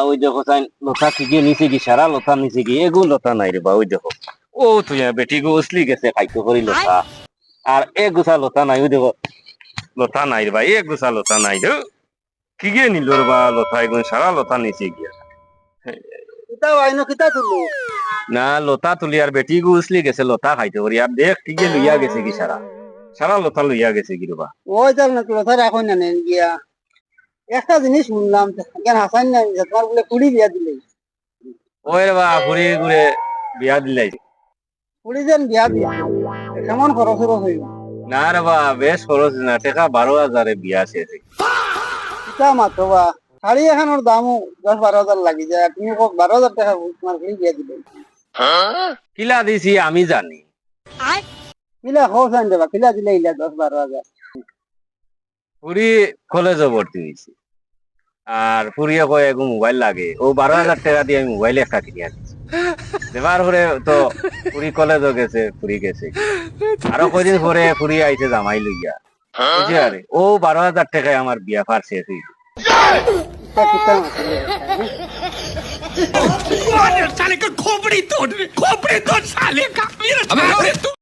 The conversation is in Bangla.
ওই দেখো সাইন লতা কি গিয়ে নিচে কি সারা লতা নিচে গিয়ে এগু লতা নাই রে বা ওই দেখো ও তুই বেটি গো উসলি গেছে খাইতে করি লতা আর এক গুছা লতা নাই ওই দেখো লতা নাই রে ভাই এক গুছা লতা নাই রে কি গিয়ে নিল রে বা লতা এগুন সারা লতা নিচে গিয়া কিতা আইনো কিতা তুলু না লতা তুলি আর বেটি গো উসলি গেছে লতা খাইতে করি আর দেখ কি গিয়ে লইয়া গেছে কি সারা সারা লতা লইয়া গেছে কি রে বা ওই তার না কথা রাখো না নেন গিয়া একটা জিনিস শুনলাম কেন হাসান না তোমার বলে কুড়ি বিয়া দিলে ওই রে বা ঘুরে ঘুরে বিয়া দিলাই কুড়ি জন বিয়া দিয়ে কেমন খরচ খরচ হইল না রে বা বেশ খরচ না টাকা 12,000 বিয়া শেষ কিতা মাত্র বা শাড়ি এখানোর দামও 10-12 হাজার লাগি যায় তুমি কক 12,000 টাকা তোমার কুড়ি বিয়া দিলে কিলা দিছি আমি জানি কিলা খোঁজ আন দেবা কিলা দিলে ইলা 10-12 হাজার পুরি কলেজে ভর্তি হয়েছি আর পুরিয়ে কয়ে এগো মোবাইল লাগে ও 12,000 টাকা দিয়ে আমি মোবাইল একটা কিনে আনছি দেবার পরে তো পুরি কলেজও গেছে পুরি গেছে আরো কয়দিন পরে পুরি আইছে জামাই লইয়া বুঝছি আরে ও 12,000 টাকায় আমার বিয়া ফার শেষ হইল কিতা কিতা মাত্র साले का खोपड़ी तोड़ साले का मेरा